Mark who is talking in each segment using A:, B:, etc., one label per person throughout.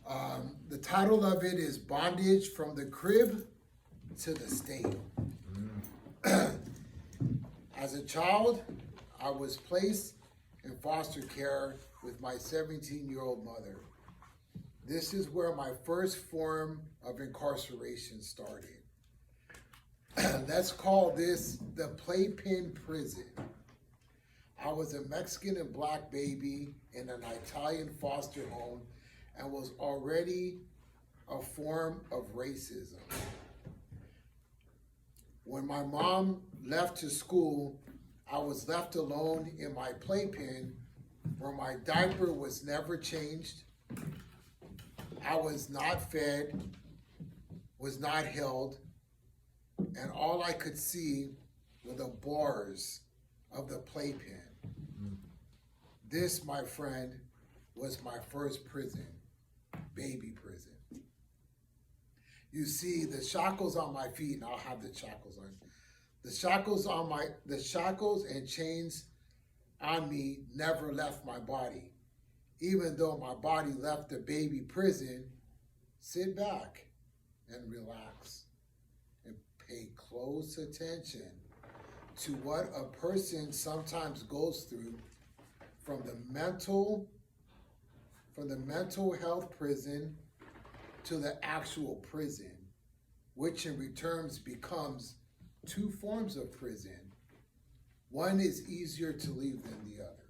A: The title of it is Bondage from the Crib to the State. As a child, I was placed in foster care with my 17-year-old mother. This is where my first form of incarceration started. Let's call this the playpen prison. I was a Mexican and black baby in an Italian foster home and was already a form of racism. When my mom left to school, I was left alone in my playpen where my diaper was never changed. I was not fed, was not held, and all I could see were the bars of the playpen. This, my friend, was my first prison, baby prison. You see, the shackles on my feet, and I'll have the shackles on. The shackles and chains on me never left my body. Even though my body left the baby prison, sit back and relax and pay close attention to what a person sometimes goes through from the mental health prison to the actual prison, which in return becomes two forms of prison. One is easier to leave than the other.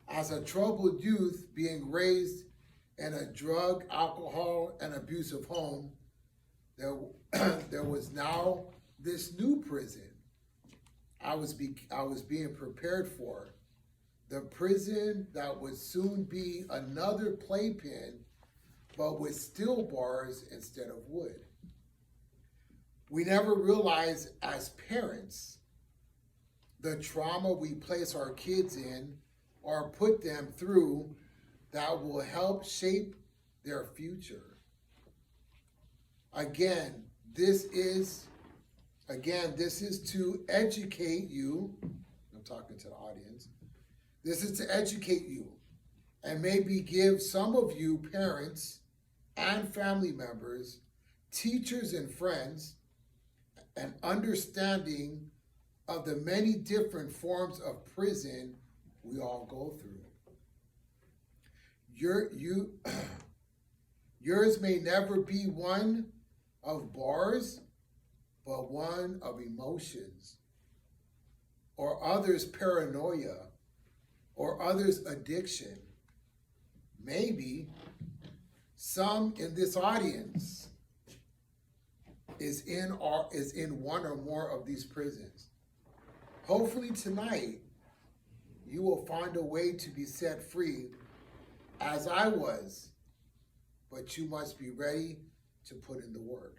A: As a troubled youth being raised in a drug, alcohol, and abusive home, there was now this new prison I was being prepared for. The prison that would soon be another playpen, but with steel bars instead of wood. We never realize as parents the trauma we place our kids in or put them through that will help shape their future. Again, this is to educate you. I'm talking to the audience. This is to educate you and maybe give some of you parents and family members, teachers and friends, an understanding of the many different forms of prison we all go through. Yours may never be one of bars, but one of emotions, or others' paranoia, or others' addiction. Maybe some in this audience is in one or more of these prisons. Hopefully tonight, you will find a way to be set free as I was, but you must be ready to put in the work.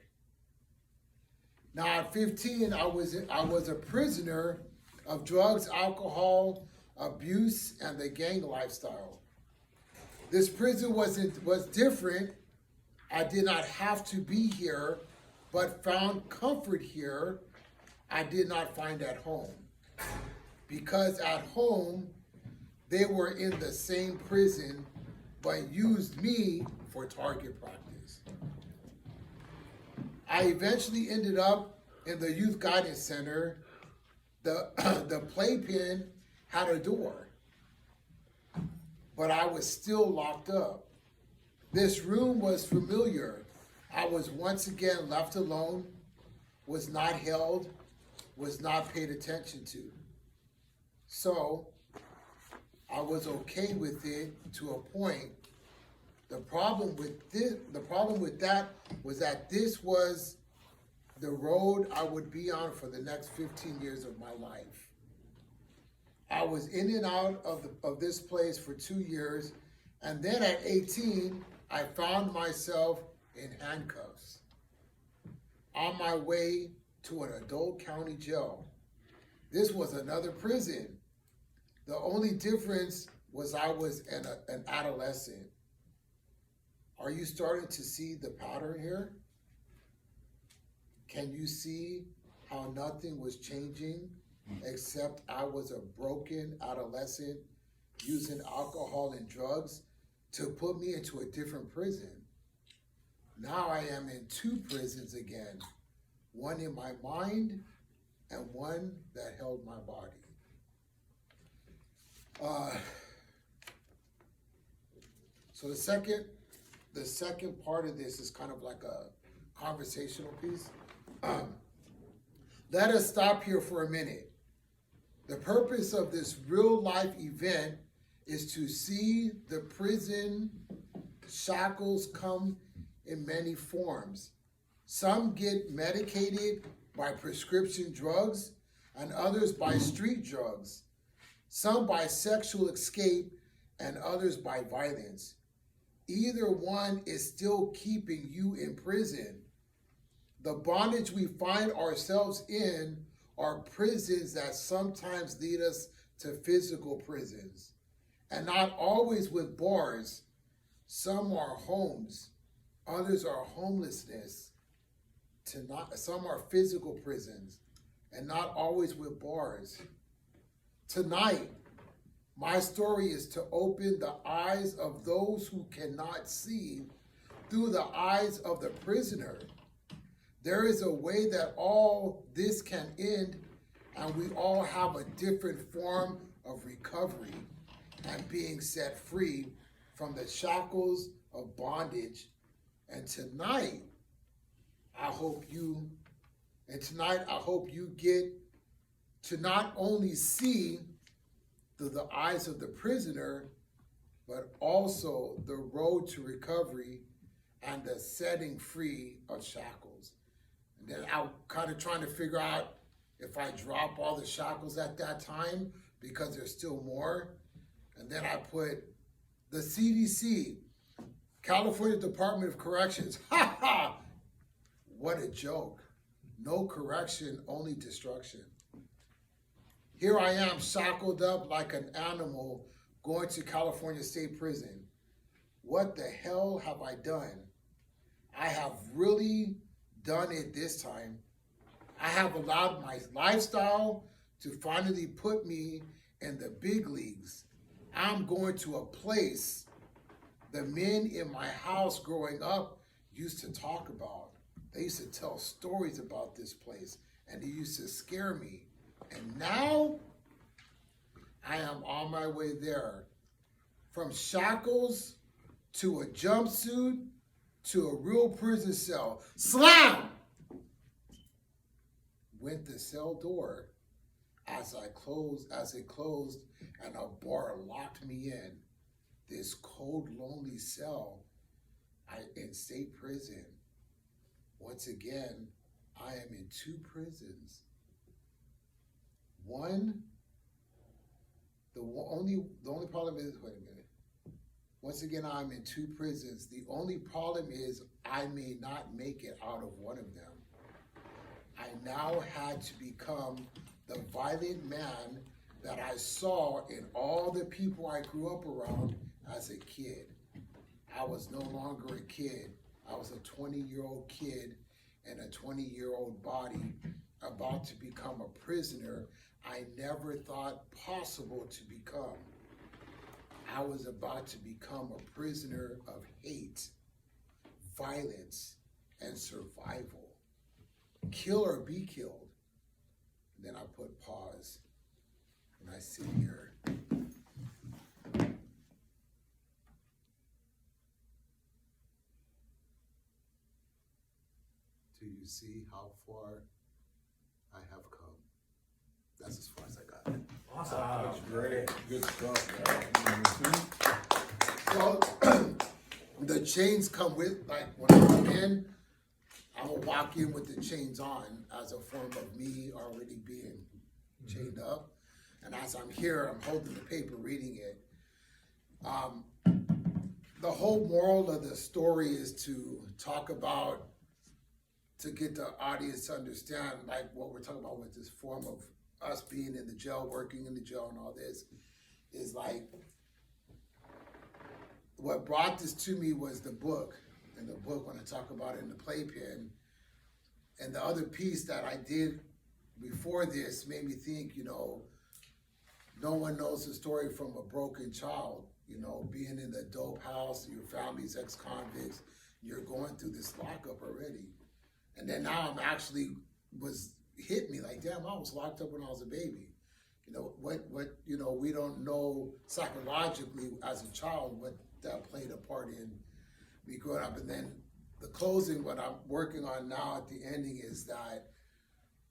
A: Now at 15, I was a prisoner of drugs, alcohol, abuse, and the gang lifestyle. This prison was different. I did not have to be here, but found comfort here I did not find at home. Because at home, they were in the same prison, but used me for target practice. I eventually ended up in the Youth Guidance Center. The playpen had a door, but I was still locked up. This room was familiar. I was once again left alone, was not held, was not paid attention to. So I was okay with it to a point. The problem with that was that this was the road I would be on for the next 15 years of my life. I was in and out of this place for 2 years, and then at 18, I found myself in handcuffs on my way to an adult county jail. This was another prison. The only difference was I was an adolescent. Are you starting to see the pattern here? Can you see how nothing was changing except I was a broken adolescent using alcohol and drugs to put me into a different prison. Now I am in two prisons again, one in my mind and one that held my body. So the second part of this is kind of like a conversational piece. Let us stop here for a minute. The purpose of this real life event is to see the prison shackles come in many forms. Some get medicated by prescription drugs and others by street drugs. Some by sexual escape and others by violence. Either one is still keeping you in prison. The bondage we find ourselves in are prisons that sometimes lead us to physical prisons, and not always with bars. Some are homes, others are homelessness. Some are physical prisons, and not always with bars. Tonight, my story is to open the eyes of those who cannot see through the eyes of the prisoner. There is a way that all this can end, and we all have a different form of recovery and being set free from the shackles of bondage. And tonight, I hope you get to not only see through the eyes of the prisoner, but also the road to recovery and the setting free of shackles. And then I'm kind of trying to figure out if I drop all the shackles at that time because there's still more. And then I put the CDC, California Department of Corrections. Ha ha! What a joke. No correction, only destruction. Here I am shackled up like an animal going to California State Prison. What the hell have I done? I have really done it this time. I have allowed my lifestyle to finally put me in the big leagues. I'm going to a place the men in my house growing up used to talk about. They used to tell stories about this place, and it used to scare me. And now, I am on my way there. From shackles to a jumpsuit to a real prison cell. Slam! Went the cell door as it closed, and a bar locked me in. This cold, lonely cell in state prison. Once again, I am in two prisons. The only problem is, wait a minute. Once again, I'm in two prisons. The only problem is I may not make it out of one of them. I now had to become the violent man that I saw in all the people I grew up around as a kid. I was no longer a kid. I was a 20-year-old kid in a 20-year-old body about to become a prisoner I never thought possible to become. I was about to become a prisoner of hate, violence, and survival. Kill or be killed. And then I put pause, and I sit here. Do you see how far I have come? That's as far as I got.
B: Awesome. That's great. Good stuff.
A: So the chains come with, like when I come in, I'm gonna walk in with the chains on as a form of me already being chained up. And as I'm here, I'm holding the paper, reading it. The whole moral of the story is to talk about, to get the audience to understand like what we're talking about with this form of us being in the jail, working in the jail and all this, is like, what brought this to me was the book. And the book, when I talk about it in the playpen, and the other piece that I did before this made me think, no one knows the story from a broken child. you know, being in the dope house, your family's ex-convicts, you're going through this lockup already. And then now I'm actually hit me like, damn, I was locked up when I was a baby. You know, you know, we don't know psychologically as a child what that played a part in me growing up. And then the closing, what I'm working on now at the ending is that,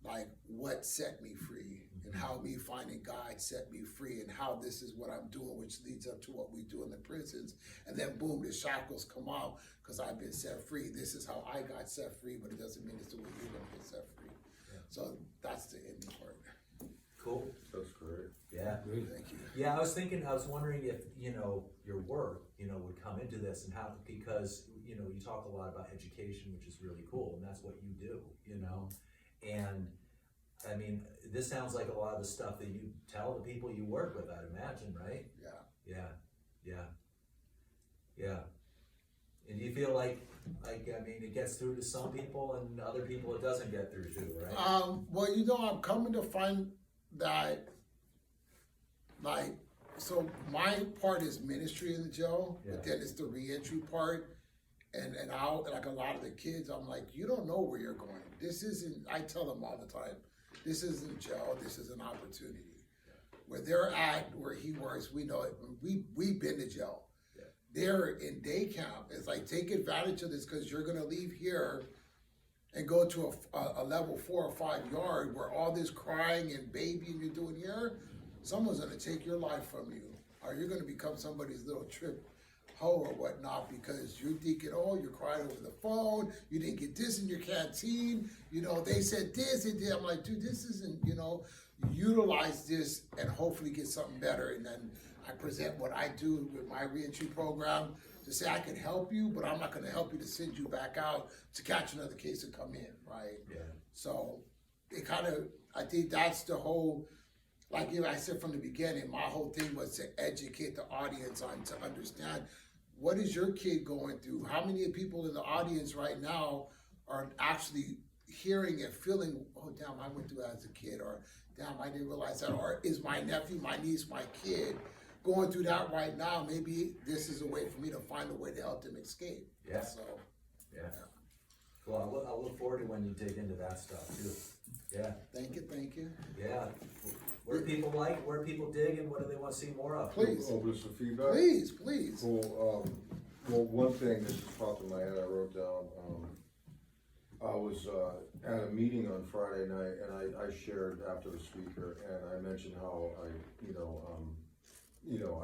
A: like, what set me free and how me finding God set me free and how this is what I'm doing, which leads up to what we do in the prisons. And then boom, the shackles come out because I've been set free. This is how I got set free, but it doesn't mean it's the way you're gonna get set free. Yeah. So that's the ending part.
C: Cool.
B: That's great.
C: Yeah.
A: Thank you.
C: Yeah, I was wondering if, you know, your work, you know, would come into this and how, because, you know, you talk a lot about education, which is really cool, and that's what you do, you know? And I mean, this sounds like a lot of the stuff that you tell the people you work with, I'd imagine, right?
A: Yeah.
C: Yeah. And you feel like, I mean, it gets through to some people and other people it doesn't get through to, right?
A: Well, you know, I'm coming to find that, like, so my part is ministry in the jail, but then it's the reentry part. And like a lot of the kids, I'm like, you don't know where you're going. This isn't, I tell them all the time, this isn't jail, this is an opportunity. Where they're at, where he works, we know it. We've been to jail. Yeah. They're in day camp. It's like, take advantage of this because you're gonna leave here and go to a level 4 or 5 yard where all this crying and babying you're doing here, someone's gonna take your life from you. Or you're gonna become somebody's little trip hoe or whatnot because you're thinking, oh, you're crying over the phone, you didn't get this in your canteen, you know, they said this, they did. I'm like, dude, this isn't, you know, utilize this and hopefully get something better. And then I present what I do with my reentry program to say I can help you, but I'm not gonna help you to send you back out to catch another case and come in, right?
C: Yeah.
A: So it kind of, I think that's the whole, like you know, I said from the beginning, my whole thing was to educate the audience on to understand what is your kid going through? How many people in the audience right now are actually hearing and feeling, oh damn, I went through that as a kid, or damn, I didn't realize that, or is my nephew, my niece, my kid going through that right now? Maybe this is a way for me to find a way to help them escape.
C: Yeah.
A: So,
C: yeah. Well, I'll look forward to when you dig into that stuff too. Yeah.
A: Thank you.
C: Yeah. Where people dig, and what do they want to see more of?
A: Please.
B: Open some feedback.
A: Please.
B: Cool. Well, one thing that just popped in my head, I wrote down, I was at a meeting on Friday night, and I shared after the speaker, and I mentioned how I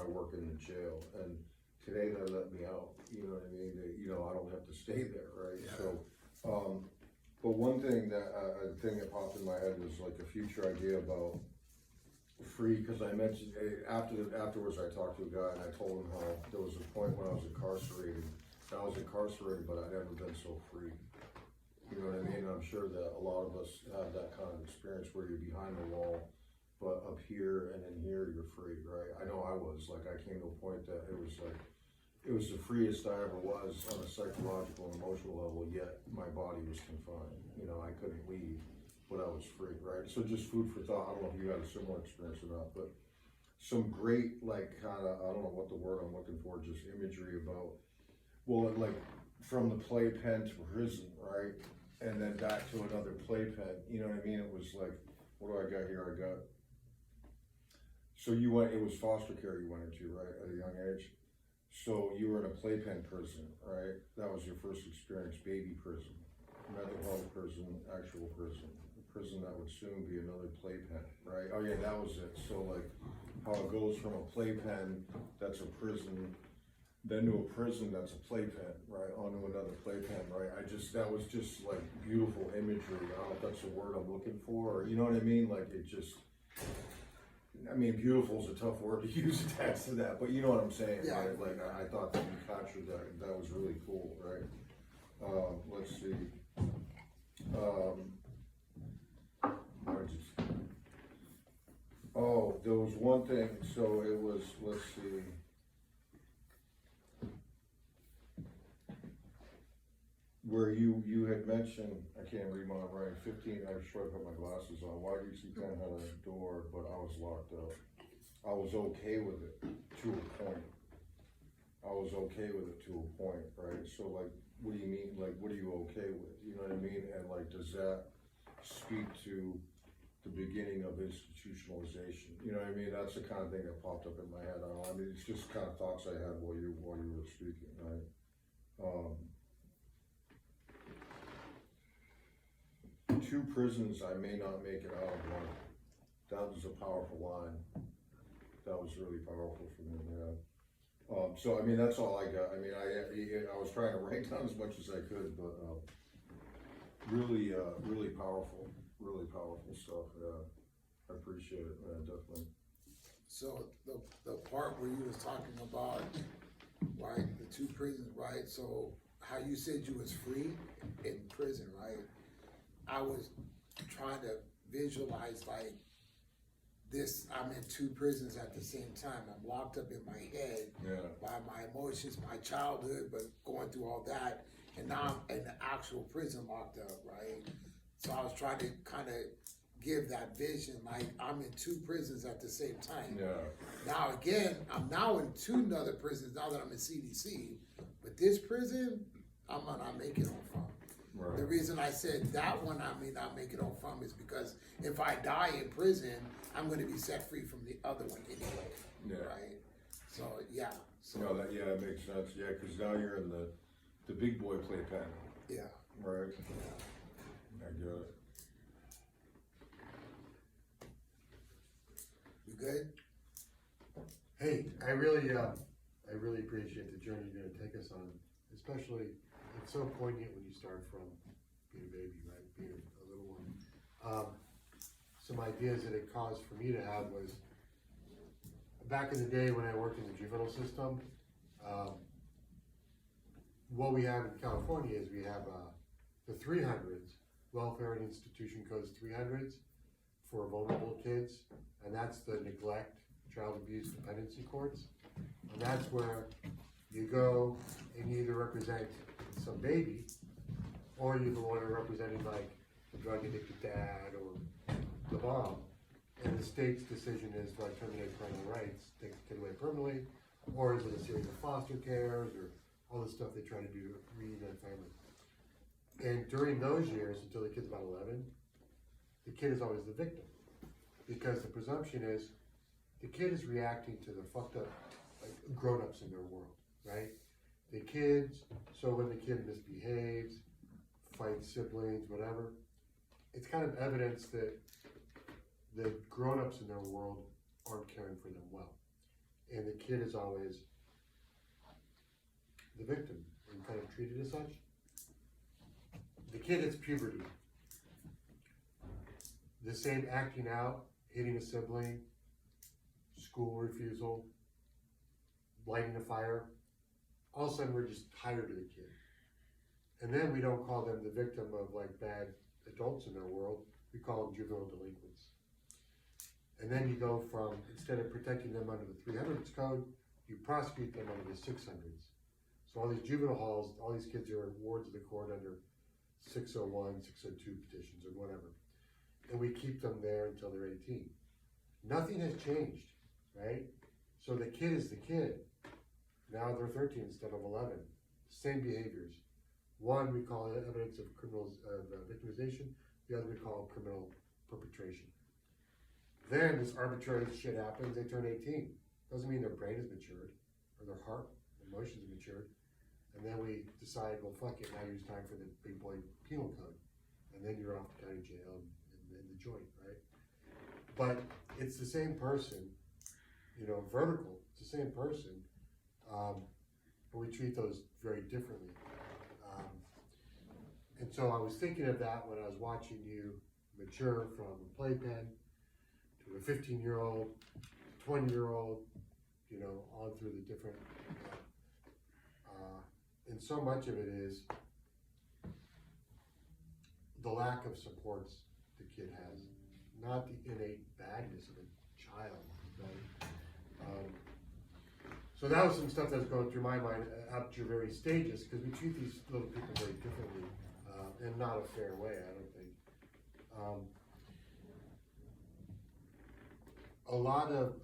B: work in the jail, and today they let me out, you know what I mean? I don't have to stay there, right?
A: Yeah.
B: So, but one thing that popped in my head was like a future idea about free, because I mentioned afterwards I talked to a guy and I told him how there was a point when I was incarcerated, but I'd never been so free. You know what I mean? I'm sure that a lot of us have that kind of experience where you're behind the wall, but up here and in here you're free, right? I know I was, like, I came to a point that it was the freest I ever was on a psychological and emotional level, yet my body was confined. You know, I couldn't leave, but I was free, right? So just food for thought. I don't know if you had a similar experience or not, but some great, like, kind of, I don't know what the word I'm looking for, just imagery about, well, like, from the playpen to prison, right? And then back to another playpen, you know what I mean? It was like, what do I got here? So it was foster care you went into, right, at a young age? So you were in a playpen prison, right? That was your first experience, baby prison, mental health prison, actual prison, a prison that would soon be another playpen, right? Oh yeah, that was it. So like how it goes from a playpen that's a prison, then to a prison that's a playpen, right? Onto another playpen, right? That was just like beautiful imagery. I don't know if that's the word I'm looking for, or you know what I mean? Like it just, I mean, beautiful is a tough word to use attached to that, but you know what I'm saying,
A: Yeah.
B: right? Like, I thought that you captured that. That was really cool, right? Let's see. There was one thing, so it was, let's see. Where you had mentioned, I can't read my writing, 15, I should have put my glasses on, YDC 10 had a door, but I was locked up. I was okay with it, to a point. I was okay with it to a point, right? So like, what do you mean, like, what are you okay with, you know what I mean? And like, does that speak to the beginning of institutionalization? You know what I mean? That's the kind of thing that popped up in my head. I mean, it's just kind of thoughts I had while you were speaking, right? Two prisons, I may not make it out of one. That was a powerful line. That was really powerful for me, yeah. So I mean, that's all I got. I mean, I was trying to write down as much as I could, but, really powerful stuff, yeah. I appreciate it, yeah, definitely.
A: So the part where you was talking about, right, the two prisons, right? So how you said you was free in prison, right? I was trying to visualize like this, I'm in two prisons at the same time. I'm locked up in my head
B: Yeah.
A: by my emotions, my childhood, but going through all that. And now I'm in the actual prison locked up, right? So I was trying to kind of give that vision, like I'm in two prisons at the same time.
B: Yeah.
A: Now again, I'm now in two other prisons now that I'm in CDC, but this prison, I'm not making home from.
B: Right.
A: The reason I said that one I may not make it home from is because if I die in prison, I'm gonna be set free from the other one anyway,
B: Yeah.
A: right? So, yeah, so,
B: No, that, yeah, it makes sense, yeah, cause now you're in the big boy playpen,
A: yeah,
B: right?
A: yeah.
B: I get it.
A: You good?
D: Hey, I really appreciate the journey you're gonna take us on, especially, it's so poignant when you start from being a baby, right, being a little one. Some ideas that it caused for me to have was, back in the day when I worked in the juvenile system, what we have in California is we have, the 300s, Welfare and Institution Codes 300s for vulnerable kids, and that's the neglect, child abuse dependency courts. And that's where you go and you either represent some baby, or you're the one representing like the drug addicted dad or the mom. And the state's decision is do I terminate parental rights, take the kid away permanently, or is it a series of foster cares or all the stuff they try to do to reunite family. And during those years, until the kid's about 11, the kid is always the victim. Because the presumption is the kid is reacting to the fucked up like, grown-ups in their world, right? The kids, so when the kid misbehaves, fights siblings, whatever, it's kind of evidence that the grown-ups in their world aren't caring for them well. And the kid is always the victim and kind of treated as such. The kid hits puberty. The same acting out, hitting a sibling, school refusal, lighting a fire. All of a sudden we're just tired of the kid. And then we don't call them the victim of like bad adults in their world, we call them juvenile delinquents. And then you go from, instead of protecting them under the 300s code, you prosecute them under the 600s. So all these juvenile halls, all these kids are wards of the court under 601, 602 petitions or whatever. And we keep them there until they're 18. Nothing has changed, right? So the kid is the kid. Now they're 13 instead of 11. Same behaviors. One we call it evidence of victimization. The other we call criminal perpetration. Then this arbitrary shit happens. They turn 18. Doesn't mean their brain is matured or their heart, emotions are matured. And then we decide, well, fuck it. Now it's time for the big boy penal code, and then you're off to county jail and in the joint, right? But it's the same person, you know, vertical. It's the same person, but we treat those very differently. And so I was thinking of that when I was watching you mature from a playpen to a 15-year-old, 20-year-old, you know, on through the different. And so much of it is the lack of supports the kid has, not the innate badness of a child, right? So that was some stuff that was going through my mind up to your various stages, because we treat these little people very differently, in not a fair way, I don't think. A lot of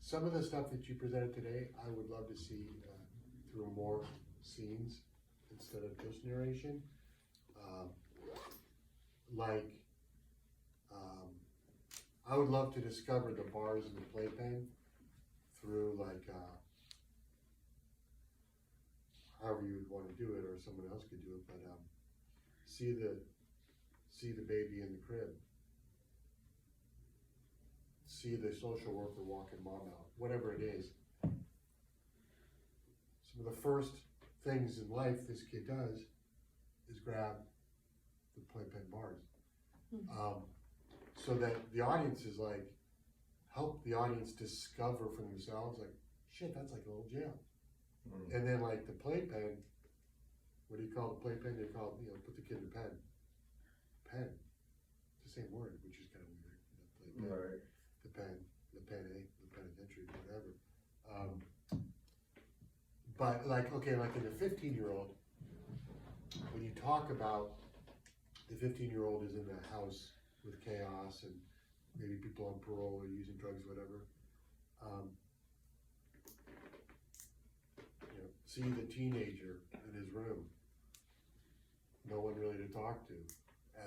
D: some of the stuff that you presented today, I would love to see through more scenes instead of just narration. I would love to discover the bars in the playpen through however you would want to do it, or someone else could do it, but see the baby in the crib, see the social worker walking mom out, whatever it is. Some of the first things in life this kid does is grab the playpen bars. So that the audience is help the audience discover for themselves, shit, that's like a little jail. And then the playpen, what do you call the playpen? They call it, put the kid in the pen. Pen. It's the same word, which is kind of weird. The playpen,
B: Right.
D: the pen, the penitentiary, whatever. But okay, in the 15-year-old, when you talk about the 15-year-old is in a house with chaos and maybe people on parole or using drugs, whatever. See the teenager in his room, no one really to talk to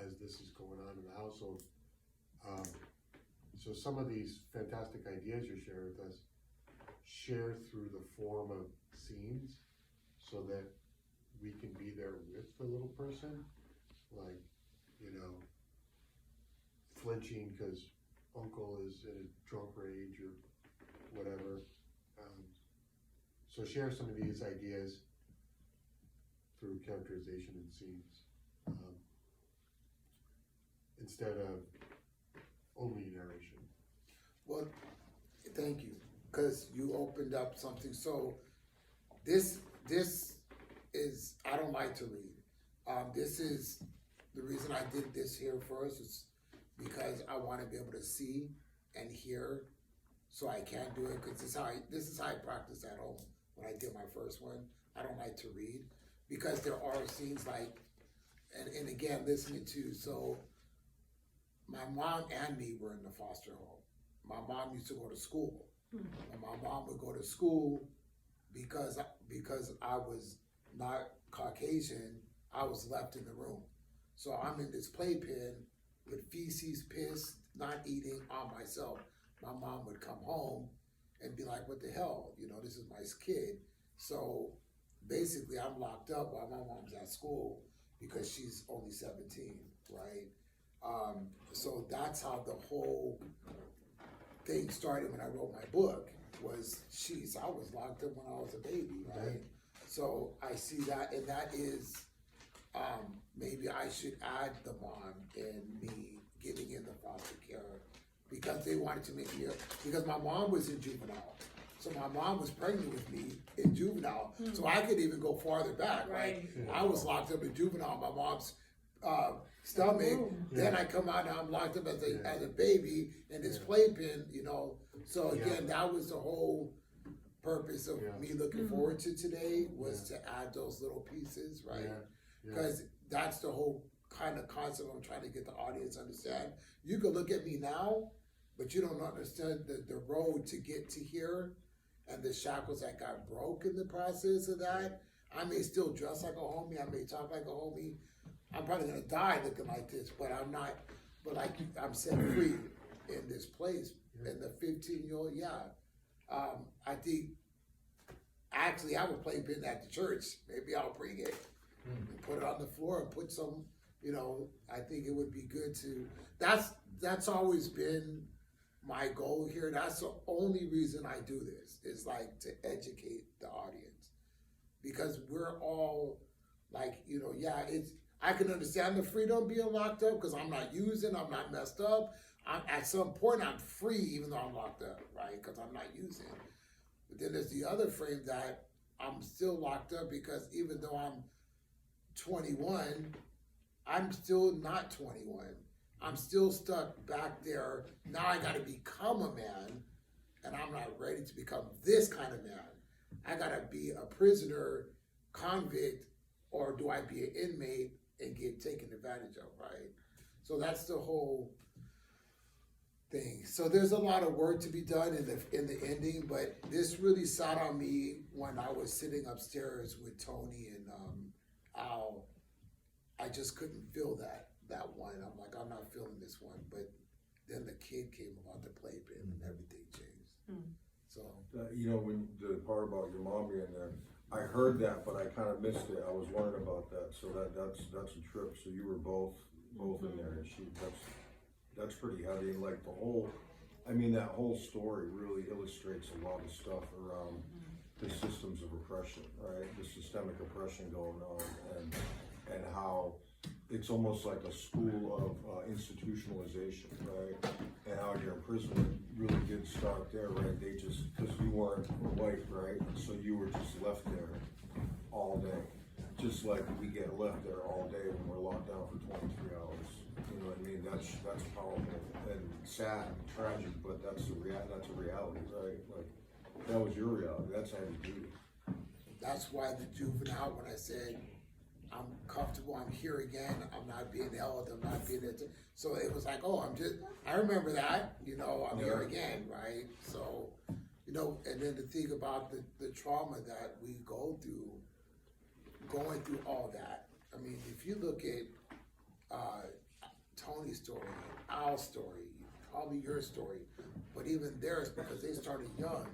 D: as this is going on in the household. So some of these fantastic ideas you're sharing with us, share through the form of scenes so that we can be there with the little person, flinching because uncle is in a drunk rage or whatever. So share some of these ideas through characterization and scenes, instead of only narration.
A: Well, thank you, because you opened up something. So this is, I don't like to read. This is the reason I did this here first, is because I want to be able to see and hear, so I can do it, because this is how I practice at home. When I did my first one, I don't like to read, because there are scenes and again, listening to, so my mom and me were in the foster home. My mom used to go to school, and my mom would go to school because I was not Caucasian, I was left in the room. So I'm in this playpen with feces, piss, not eating on myself. My mom would come home and be like, what the hell, this is my kid. So basically I'm locked up while my mom's at school because she's only 17, right? So that's how the whole thing started when I wrote my book, was I was locked up when I was a baby, right? So I see that, and that is, maybe I should add the mom and me getting in the foster care, because they wanted to make me, because my mom was in juvenile. So my mom was pregnant with me in juvenile. So I could even go farther back, right? I was locked up in juvenile, my mom's stomach. Then I come out and I'm locked up as a baby in this playpen, So again, that was the whole purpose of me looking forward to today, was to add those little pieces, right? Because that's the whole kind of concept I'm trying to get the audience to understand. You can look at me now, but you don't understand the road to get to here and the shackles that got broke in the process of that. I may still dress like a homie, I may talk like a homie. I'm probably gonna die looking like this, but I'm not, but I'm set free in this place. And the 15-year-old, I think, actually I would play pin at the church. Maybe I'll bring it and put it on the floor and put some, I think it would be good to, that's always been my goal here. That's the only reason I do this, is to educate the audience. Because we're all I can understand the freedom being locked up, because I'm not using, I'm not messed up. At some point I'm free even though I'm locked up, right? Because I'm not using. But then there's the other frame that I'm still locked up, because even though I'm 21, I'm still not 21. I'm still stuck back there. Now I gotta become a man, and I'm not ready to become this kind of man. I gotta be a prisoner, convict, or do I be an inmate and get taken advantage of, right? So that's the whole thing. So there's a lot of work to be done in the ending, but this really sat on me when I was sitting upstairs with Tony and Al. I just couldn't feel that one. I'm like, I'm not feeling this one. But then the kid came about the playpen and everything changed. So
B: You know, when the part about your mom being there, I heard that, but I kind of missed it. I was wondering about that. So that's a trip. So you were both in there, and that's pretty heavy. And like the whole, I mean, that whole story really illustrates a lot of stuff around the systems of oppression, right? The systemic oppression going on, and how it's almost like a school of institutionalization, right? And how your imprisonment really did start there, right? They just, because you weren't white, right? So you were just left there all day. Just like we get left there all day when we're locked down for 23 hours. You know what I mean? That's powerful and sad and tragic, but that's a reality, right? Like, that was your reality. That's heavy duty.
A: that's why the juvenile, when I said, I'm comfortable, I'm here again, I'm not being held, I'm not being it. So it was like, oh, I remember that, you know, I'm here again, right? So, you know, and then to think about the trauma that we go through, going through all that. I mean, if you look at Tony's story, Al's story, probably your story, but even theirs, because they started young,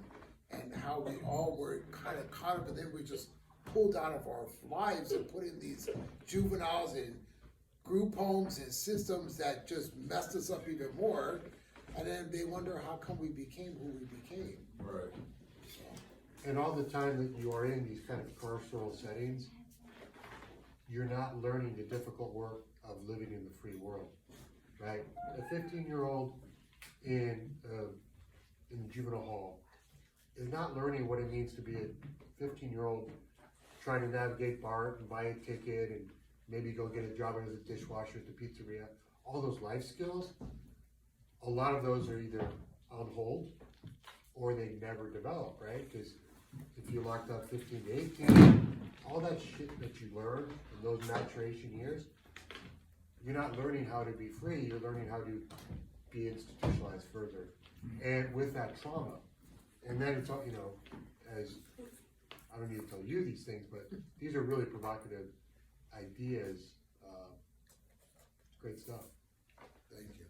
A: and how we all were kind of caught up, and then we just pulled out of our lives and put in these juveniles and group homes and systems that just messed us up even more. And then they wonder how come we became who we became.
B: Right.
D: And all the time that you are in these kind of carceral settings, you're not learning the difficult work of living in the free world, right? A 15-year-old in the juvenile hall is not learning what it means to be a 15-year-old trying to navigate bar and buy a ticket and maybe go get a job as a dishwasher at the pizzeria. All those life skills, a lot of those are either on hold or they never develop, right? Because if you locked up 15 to 18, all that shit that you learn in those maturation years, you're not learning how to be free, you're learning how to be institutionalized further. And with that trauma, and then it's all, you know, as, I don't need to tell you these things, but these are really provocative ideas. Great stuff.
A: Thank you.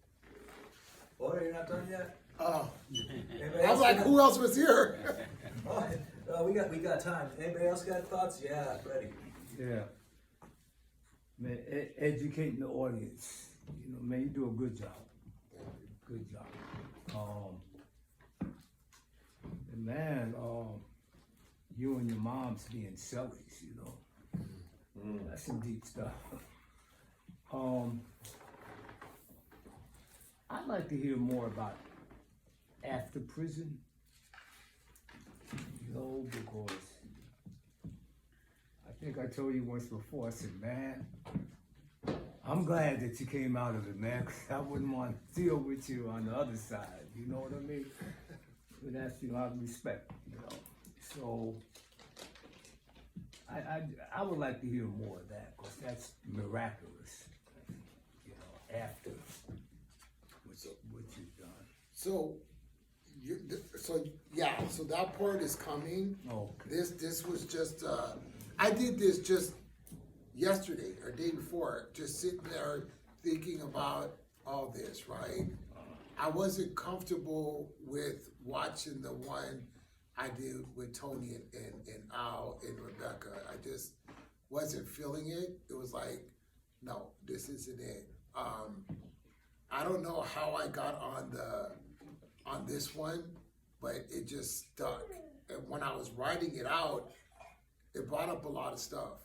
C: Oh, you're not done yet?
A: Oh,
C: Anybody
A: I was
C: else
A: like,
C: got-
A: who else was here?
C: we got time. Anybody else got thoughts? Yeah, Freddie.
E: Yeah. Man, educating the audience. You know, man, you do a good job. Good job. And man, you and your mom's being selfish, you know. That's some deep stuff. I'd like to hear more about after prison. You know, because I think I told you once before, I said, man, I'm glad that you came out of it, man, because I wouldn't want to deal with you on the other side, you know what I mean? But that's, you know, out of respect, you know. So, I would like to hear more of that, because that's miraculous, you know, after what you've done.
A: So, so that part is coming.
E: Okay.
A: This was just, I did this just yesterday or day before, just sitting there thinking about all this, right? I wasn't comfortable with watching the one I did with Tony and Al and Rebecca. I just wasn't feeling it. It was like, no, this isn't it. I don't know how I got on this one, but it just stuck. And when I was writing it out, it brought up a lot of stuff,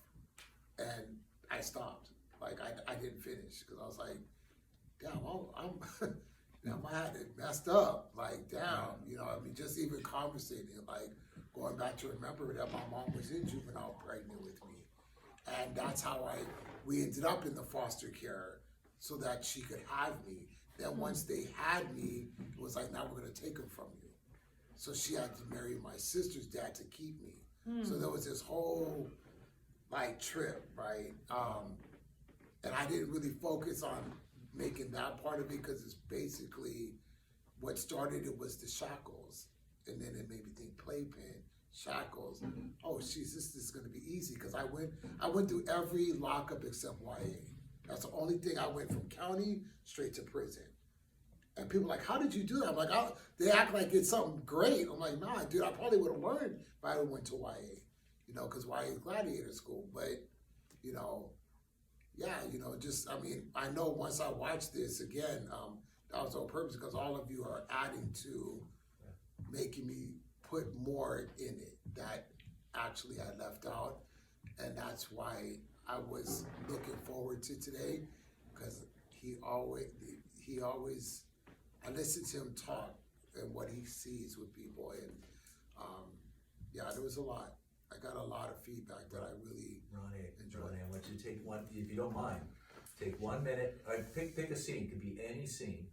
A: and I stopped. Like I didn't finish because I was like, damn, damn, I had it messed up. Like, damn, you know, I mean, just even conversating, like going back to remember that my mom was in juvenile pregnant with me, and that's how we ended up in the foster care so that she could have me. Then once they had me, it was like, now we're gonna take him from you. So she had to marry my sister's dad to keep me. So there was this whole like trip, right? And I didn't really focus on making that part of it because it's basically what started it was the shackles, and then it made me think playpen, shackles. Oh, jeez, this is gonna be easy because I went through every lockup except YA. That's the only thing I went from county straight to prison. And people are like, how did you do that? I'm like, they act like it's something great. I'm like, nah, dude, I probably would have learned if I went to YA, you know, because YA is gladiator school. But, you know, yeah, you know, just, I mean, I know once I watch this again, that was on purpose because all of you are adding to making me put more in it that actually I left out. And that's why I was looking forward to today, because he always, I listen to him talk and what he sees with people, and yeah, there was a lot. I got a lot of feedback that I really enjoyed.
C: Ronnie, I want you to take one, if you don't mind, take 1 minute, pick a scene, could be any scene.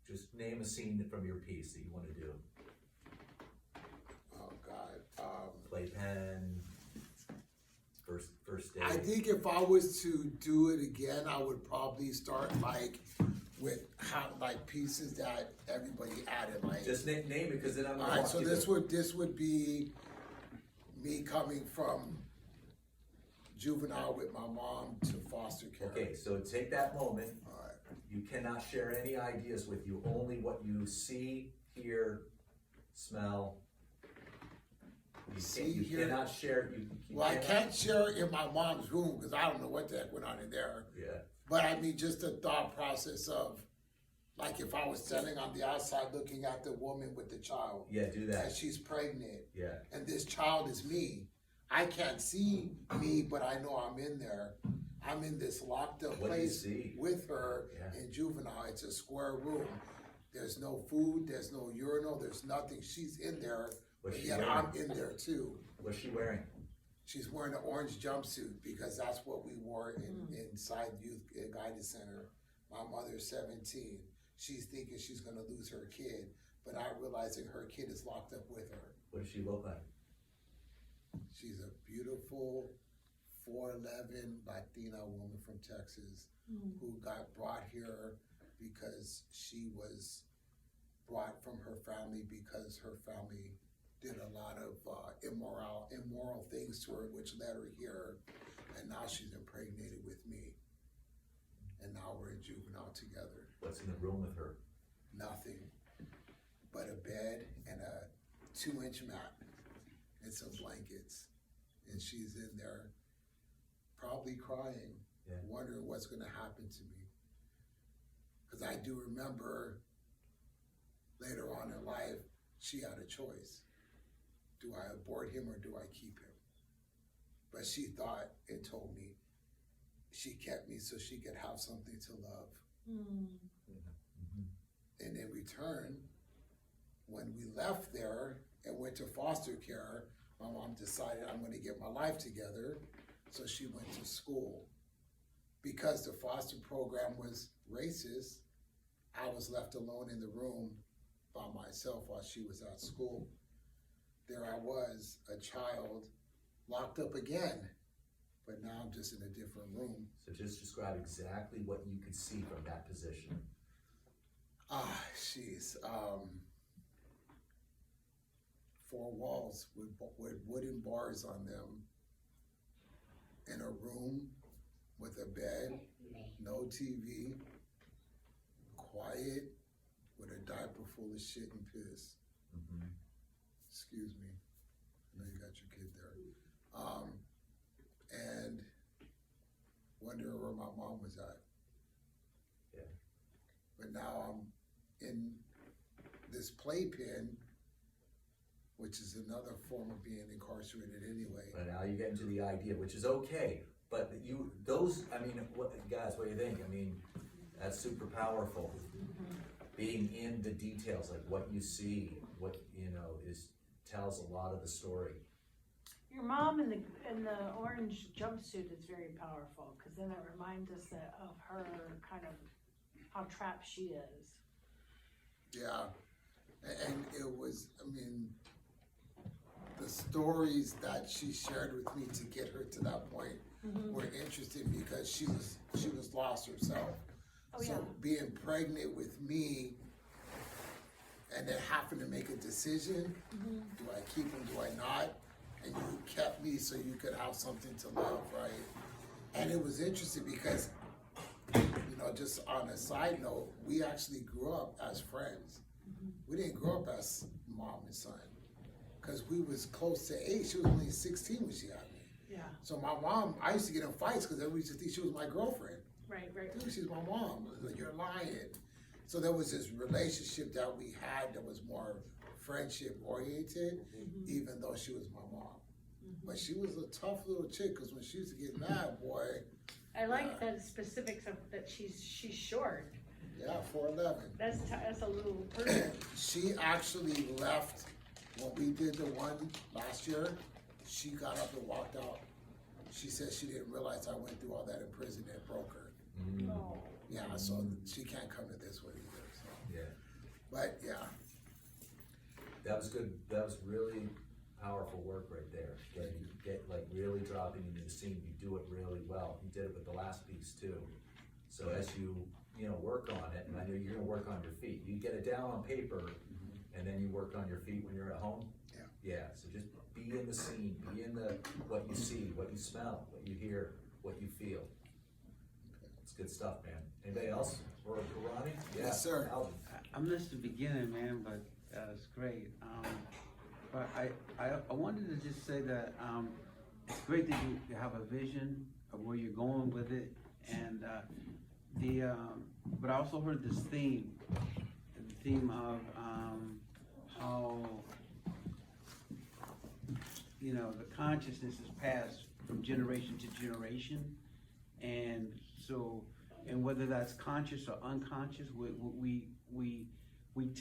C: Just name a scene from your piece that you wanna do.
A: Oh God.
C: Playpen, first day.
A: I think if I was to do it again, I would probably start like with how like pieces that everybody added. Like
C: Just name it, because then I'm
A: all
C: gonna
A: right,
C: walk
A: so
C: you
A: this
C: through.
A: would be me coming from juvenile with my mom to foster care.
C: Okay, so take that moment.
A: All right.
C: You cannot share any ideas with you, only what you see, hear, smell.
A: See,
C: You
A: hear-
C: cannot share, you
A: Well, I
C: cannot-
A: can't share it in my mom's room because I don't know what the heck went on in there.
C: Yeah,
A: But I mean, just the thought process of, like, if I was standing on the outside looking at the woman with the child,
C: yeah, do
A: and
C: that,
A: she's pregnant,
C: yeah.
A: and this child is me. I can't see me, but I know I'm in there. I'm in this locked up
C: What do you
A: place
C: see?
A: with her
C: Yeah.
A: in juvenile. It's a square room. There's no food, there's no urinal, there's nothing. She's in there,
C: What's
A: but
C: she
A: yet
C: wearing?
A: I'm in there too.
C: What's she wearing?
A: She's wearing an orange jumpsuit because that's what we wore inside Youth Guidance Center. My mother's 17. She's thinking she's gonna lose her kid, but not realizing her kid is locked up with her.
C: What does she look like?
A: She's a beautiful 4'11" Latina woman from Texas who got brought here because she was brought from her family because her family did a lot of immoral things to her, which led her here, and now she's impregnated with me, and now we're in juvenile together.
C: What's in the room with her?
A: Nothing but a bed and a 2-inch mat and some blankets, and she's in there probably crying,
C: Yeah.
A: wondering what's gonna happen to me. Because I do remember later on in life, she had a choice. Do I abort him or do I keep him? But she thought and told me she kept me so she could have something to love. And in return, when we left there and went to foster care, my mom decided I'm gonna get my life together, so she went to school. Because the foster program was racist, I was left alone in the room by myself while she was at school. There I was, a child, locked up again, but now I'm just in a different room.
C: So just describe exactly what you could see from that position.
A: Jeez. 4 walls with wooden bars on them, in a room with a bed, no TV, quiet, with a diaper full of shit and piss. Excuse me. I know you got your kid there. And wondering where my mom was at.
C: Yeah.
A: But now I'm in this playpen, which is another form of being incarcerated anyway.
C: But now you get into the idea, which is okay, but guys, what do you think? I mean, that's super powerful. Being in the details, like what you see, what, tells a lot of the story.
F: Your mom in the orange jumpsuit is very powerful, because then it reminds us of her kind of how trapped she is.
A: Yeah, and it was, the stories that she shared with me to get her to that point were interesting because she was lost herself.
F: Oh,
A: So
F: yeah.
A: being pregnant with me and then having to make a decision, do I keep him, do I not? And you kept me so you could have something to love, right? And it was interesting because, you know, just on a side note, we actually grew up as friends. We didn't grow up as mom and son, because we was close to age. She was only 16 when she had me.
F: Yeah,
A: So my mom, I used to get in fights because everybody used to think she was my girlfriend.
F: right.
A: Dude, she's my mom. Like, you're lying. So there was this relationship that we had that was more friendship oriented, even though she was my mom. But she was a tough little chick, because when she used to get mad, boy,
F: I like the specifics of that she's short.
A: yeah, 4'11".
F: That's a little person.
A: She actually left when we did the one last year. She got up and walked out. She said she didn't realize I went through all that in prison and broke her.
F: Oh.
A: Yeah, so she can't come to this one either. So.
C: Yeah,
A: But yeah,
C: that was good, that was really powerful work right there. Get like really dropping into the scene, you do it really well. You did it with the last piece too. So as you know, work on it, and I know you're gonna work on your feet, you get it down on paper, and then you work on your feet when you're at home?
A: Yeah.
C: Yeah, so just be in the scene, be in what you see, what you smell, what you hear, what you feel. It's good stuff, man. Anybody else for Ronnie? Yeah,
A: Yes, sir.
C: Alvin.
G: I missed the beginning, man, but it's great. But I wanted to just say that it's great that you have a vision of where you're going with it, and but I also heard this theme, the theme of how, you know, the consciousness is passed from generation to generation, and so, and whether that's conscious or unconscious, we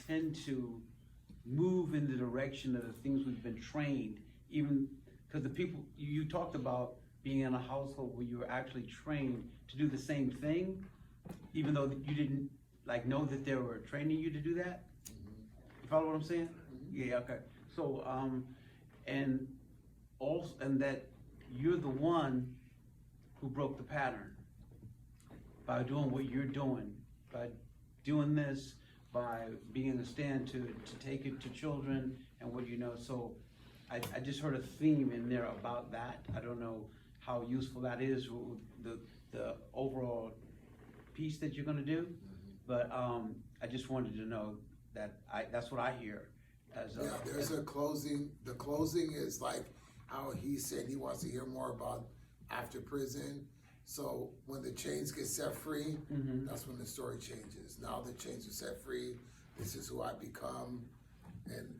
G: tend to move in the direction of the things we've been trained, even because the people you talked about being in a household where you were actually trained to do the same thing, even though you didn't like know that they were training you to do that. You follow what I'm saying? Yeah. Okay. So and also, and that you're the one who broke the pattern by doing what you're doing, by doing this, by being in the stand to take it to children and what you know. So I just heard a theme in there about that. I don't know how useful that is with the overall piece that you're gonna do, but I just wanted to know that that's what I hear.
A: yeah, there's a closing. The closing is like how he said he wants to hear more about after prison. So when the chains get set free, that's when the story changes. Now the chains are set free. This is who I become, and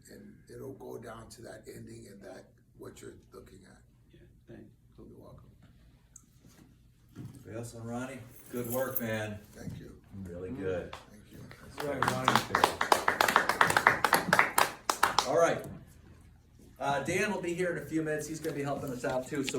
A: it'll go down to that ending and that what you're looking at.
G: Yeah, thanks. Cool.
A: You're welcome.
C: Anybody else on Ronnie? Good work, man.
A: Thank you.
C: Really good.
A: Thank you.
E: That's right, Ronnie.
C: All right. Dan will be here in a few minutes. He's gonna be helping us out too, so